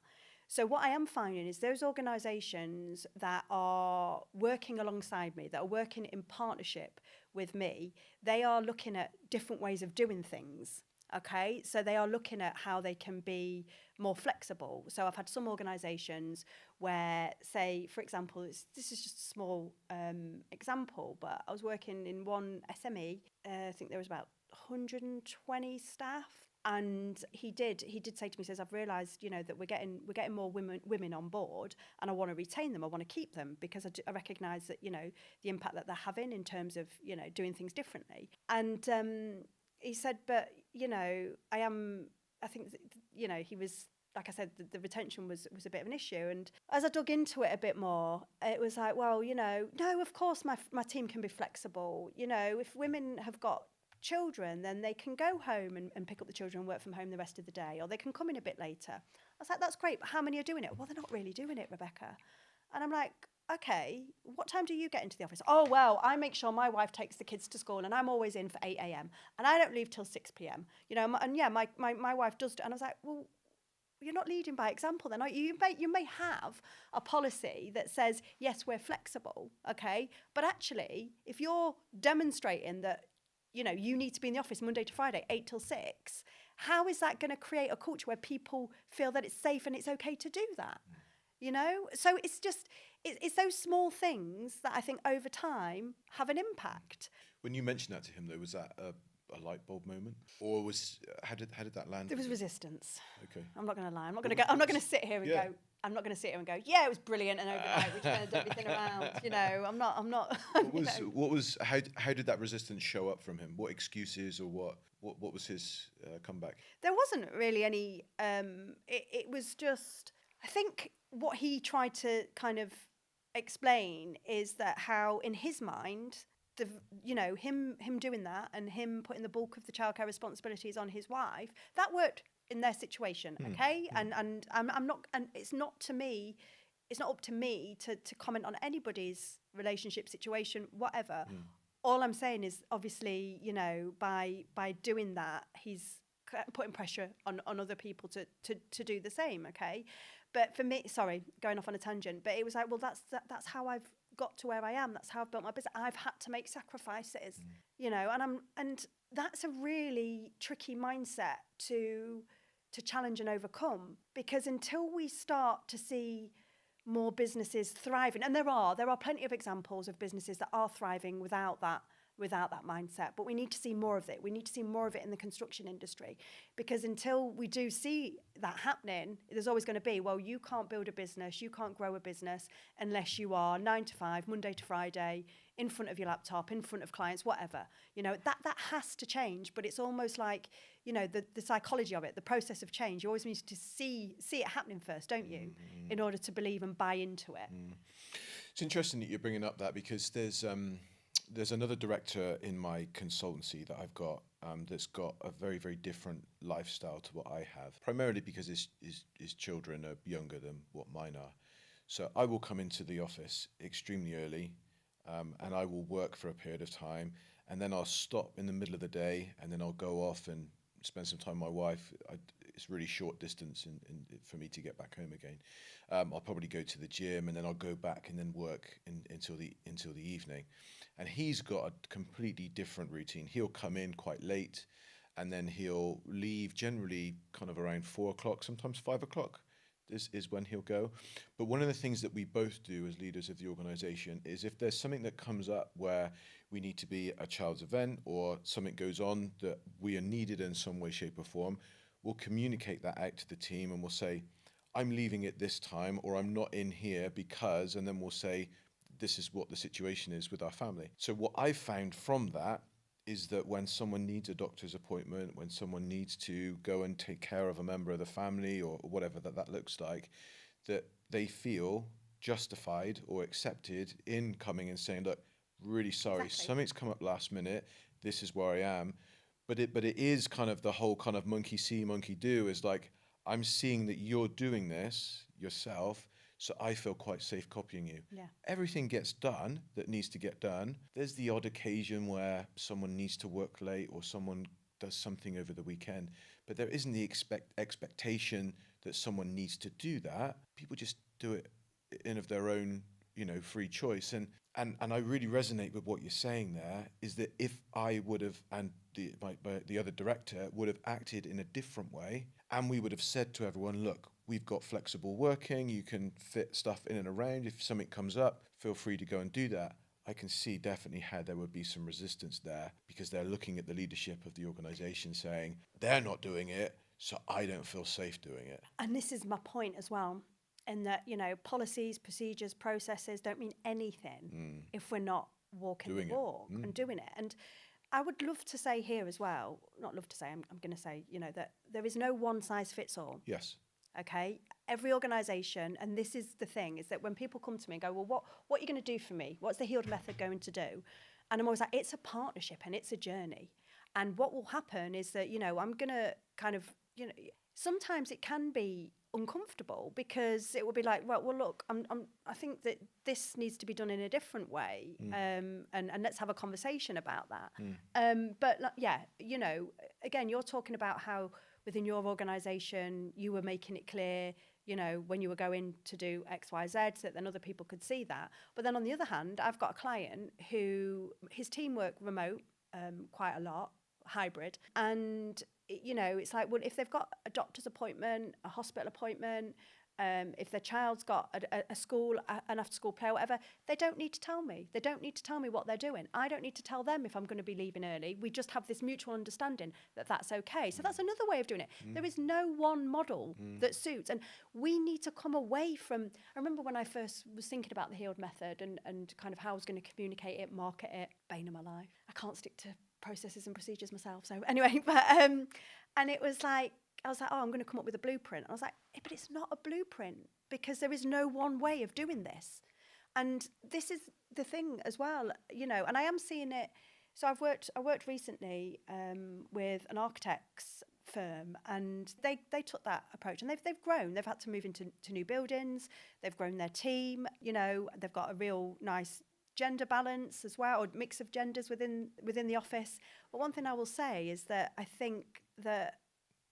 So what I am finding is those organisations that are working alongside me, that are working in partnership with me, they are looking at different ways of doing things. Okay, so they are looking at how they can be more flexible. So I've had some organisations where, say, for example, this is just a small example, but I was working in one SME. I think there was about 120 staff, and he did say to me, he says, I've realised, that we're getting more women on board, and I want to retain them. I want to keep them, because I recognise that the impact that they're having in terms of doing things differently. And he said, but I think he was, like I said, the retention was a bit of an issue. And as I dug into it a bit more, it was like, well, no, of course my team can be flexible. If women have got children, then they can go home and pick up the children and work from home the rest of the day, or they can come in a bit later. I was like, that's great, but how many are doing it? Well, they're not really doing it, Rebecca. And I'm like, okay, what time do you get into the office? Oh, well, I make sure my wife takes the kids to school, and I'm always in for 8 a.m. and I don't leave till 6 p.m. And yeah, my wife does. And I was like, well, you're not leading by example then. You may have a policy that says, yes, we're flexible, okay? But actually, if you're demonstrating that, you know, you need to be in the office Monday to Friday, 8 till 6. How is that going to create a culture where people feel that it's safe and it's okay to do that? You know, so it's just, it's those small things that I think over time have an impact. When you mentioned that to him, though, was that a light bulb moment, or was how did that land? There was resistance. Okay. I'm not going to lie. I'm not going to sit here and go. I'm not going to sit here and go. Yeah, it was brilliant, and overnight we turned everything around. You know, I'm not. How did that resistance show up from him? What excuses or what was his comeback? There wasn't really any. It was just. I think what he tried to kind of explain is that how in his mind, him doing that and him putting the bulk of the childcare responsibilities on his wife, that worked in their situation, okay? And I'm not, and it's not up to me to comment on anybody's relationship situation, whatever. All I'm saying is, obviously, you know, by doing that, he's putting pressure on other people to do the same, okay? But for me, sorry, going off on a tangent, but it was like, well, that's how I've got to where I am. That's how I've built my business. I've had to make sacrifices, you know, and that's a really tricky mindset to challenge and overcome, because until we start to see more businesses thriving, and there are plenty of examples of businesses that are thriving without that mindset, but we need to see more of it. We need to see more of it in the construction industry, because until we do see that happening, there's always going to be, well, you can't build a business, you can't grow a business unless you are 9 to 5, Monday to Friday, in front of your laptop, in front of clients, whatever. You know, that has to change, but it's almost like, you know, the psychology of it, the process of change. You always need to see it happening first, don't you, in order to believe and buy into it. It's interesting that you're bringing up that, because there's another director in my consultancy that I've got that's got a very, very different lifestyle to what I have, primarily because his children are younger than what mine are. So I will come into the office extremely early, and I will work for a period of time, and then I'll stop in the middle of the day, and then I'll go off and spend some time with my wife. It's really short distance for me to get back home again. I'll probably go to the gym, and then I'll go back and then work until the evening. And he's got a completely different routine. He'll come in quite late, and then he'll leave generally kind of around 4 o'clock, sometimes 5 o'clock is when he'll go. But one of the things that we both do as leaders of the organisation is, if there's something that comes up where we need to be at a child's event, or something goes on that we are needed in some way, shape or form, we'll communicate that out to the team, and we'll say, I'm leaving at this time, or I'm not in here because, and then we'll say, this is what the situation is with our family. So what I've found from that is that when someone needs a doctor's appointment, when someone needs to go and take care of a member of the family, or whatever that looks like, that they feel justified or accepted in coming and saying, look, really sorry, Exactly. Something's come up last minute, this is where I am. But it is kind of the whole kind of monkey see, monkey do, is like, I'm seeing that you're doing this yourself, so I feel quite safe copying you. Yeah. Everything gets done that needs to get done. There's the odd occasion where someone needs to work late, or someone does something over the weekend, but there isn't the expectation that someone needs to do that. People just do it in of their own, you know, free choice. And I really resonate with what you're saying there, is that if I would have, and the other director would have acted in a different way, and we would have said to everyone, look, we've got flexible working, you can fit stuff in and around. If something comes up, feel free to go and do that. I can see definitely how there would be some resistance there, because they're looking at the leadership of the organisation saying, they're not doing it, so I don't feel safe doing it. And this is my point as well, in that, you know, policies, procedures, processes don't mean anything if we're not walking the walk and doing it. And I would love to say here as well, not love to say, I'm going to say, you know, that there is no one size fits all. Yes. Okay, every organisation, and this is the thing, is that when people come to me and go, well, what are you going to do for me? What's the healed method going to do? And I'm always like, it's a partnership and it's a journey. And what will happen is that, you know, I'm going to kind of, you know, sometimes it can be uncomfortable, because it will be like, well, look, I think that this needs to be done in a different way, and let's have a conversation about that. But yeah, you know, again, you're talking about how within your organisation you were making it clear, you know, when you were going to do X, Y, Z, so that then other people could see that. But then on the other hand, I've got a client who his team work remote. quite a lot, hybrid. And, you know, it's like, well, if they've got a doctor's appointment, a hospital appointment, if their child's got a school, an after-school play or whatever, they don't need to tell me. They don't need to tell me what they're doing. I don't need to tell them if I'm going to be leaving early. We just have this mutual understanding that that's okay. So that's another way of doing it. There is no one model that suits. And we need to come away from... I remember when I first was thinking about the healed method and kind of how I was going to communicate it, market it, bane of my life. I can't stick to processes and procedures myself. So anyway, but and it was like, I was like, oh, I'm going to come up with a blueprint. And I was like, but it's not a blueprint because there is no one way of doing this. And this is the thing as well, you know, and I am seeing it. So I worked recently with an architect's firm, and they took that approach, and they've grown. They've had to move into new buildings. They've grown their team. You know, they've got a real nice gender balance as well, or mix of genders within the office. But one thing I will say is that I think that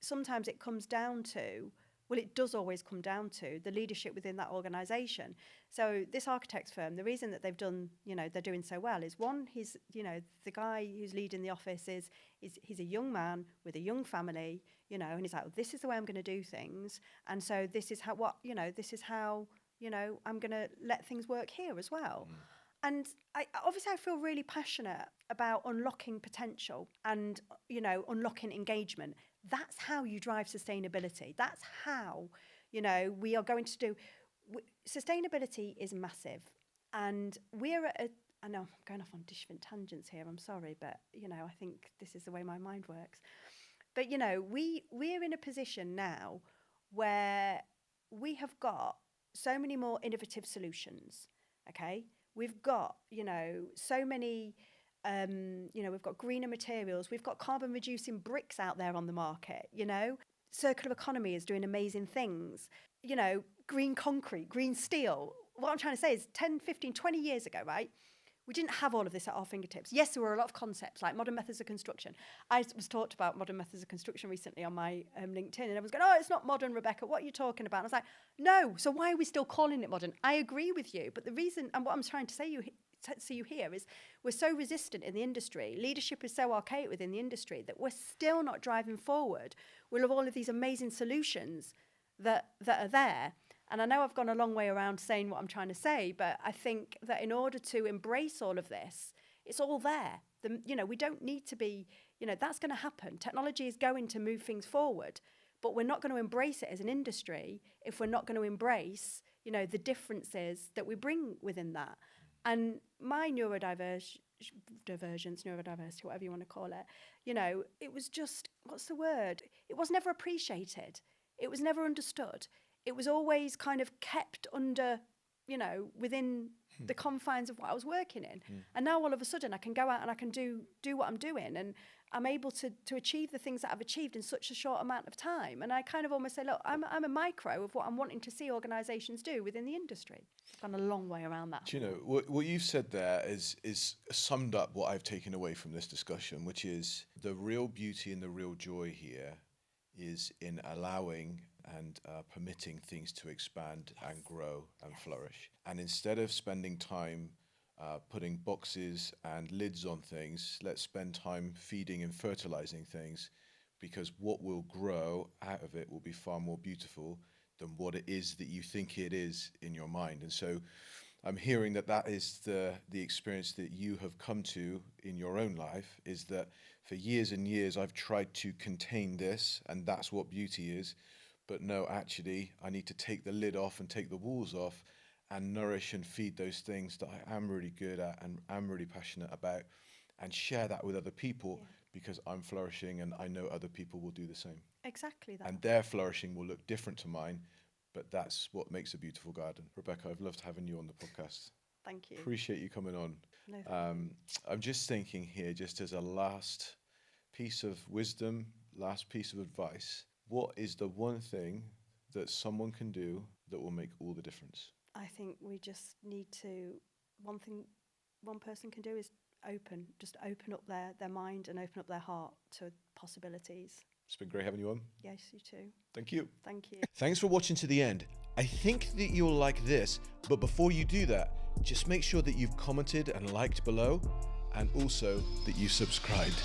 sometimes it comes down to, well, it does always come down to the leadership within that organisation. So this architect's firm, the reason that they've done, you know, they're doing so well is one, he's, you know, the guy who's leading the office is he's a young man with a young family, you know, and he's like, well, this is the way I'm going to do things. And so this is how, this is how, you know, I'm going to let things work here as well. And I feel really passionate about unlocking potential and, you know, unlocking engagement. That's how you drive sustainability. That's how, you know, we are going to do... Sustainability is massive. And we're at I know I'm going off on different tangents here, I'm sorry, but, you know, I think this is the way my mind works. But, you know, we're in a position now where we have got so many more innovative solutions, okay? We've got, you know, so many... you know, we've got greener materials, we've got carbon reducing bricks out there on the market, you know. Circular economy is doing amazing things. You know, green concrete, green steel. What I'm trying to say is 10, 15, 20 years ago, right, we didn't have all of this at our fingertips. Yes, there were a lot of concepts like modern methods of construction. I was talked about modern methods of construction recently on my LinkedIn, and everyone's going, oh, it's not modern, Rebecca, what are you talking about? And I was like, no, so why are we still calling it modern? I agree with you, but the reason, and what I'm trying to say you here is we're so resistant in the industry, leadership is so archaic within the industry that we're still not driving forward with all of these amazing solutions that are there. And I know I've gone a long way around saying what I'm trying to say, but I think that in order to embrace all of this, it's all there. You know, we don't need to be, you know, that's going to happen. Technology is going to move things forward, but we're not going to embrace it as an industry if we're not going to embrace, you know, the differences that we bring within that. And my neurodivergence, whatever you want to call it, you know, it was just, what's the word? It was never appreciated. It was never understood. It was always kind of kept under, you know, within the confines of what I was working in. And now all of a sudden I can go out and I can do what I'm doing, and I'm able to achieve the things that I've achieved in such a short amount of time. And I kind of almost say, look, I'm a micro of what I'm wanting to see organisations do within the industry. I've gone a long way around that. Do you know, what you've said there is summed up what I've taken away from this discussion, which is the real beauty and the real joy here is in allowing and permitting things to expand and grow and flourish. And instead of spending time putting boxes and lids on things, let's spend time feeding and fertilizing things, because what will grow out of it will be far more beautiful than what it is that you think it is in your mind. And so I'm hearing that is the experience that you have come to in your own life, is that for years and years I've tried to contain this, and that's what beauty is. But no, actually, I need to take the lid off and take the walls off and nourish and feed those things that I am really good at and am really passionate about, and share that with other people, because I'm flourishing and I know other people will do the same. Exactly that. And their flourishing will look different to mine, but that's what makes a beautiful garden. Rebecca, I've loved having you on the podcast. Thank you. Appreciate you coming on. No, I'm just thinking here, just as a last piece of wisdom, last piece of advice, what is the one thing that someone can do that will make all the difference? I think we just need to, one thing one person can do is just open up their mind and open up their heart to possibilities. It's been great having you on. Yes, you too. Thank you. Thank you. Thanks for watching to the end. I think that you'll like this, but before you do that, just make sure that you've commented and liked below. and also that you subscribed.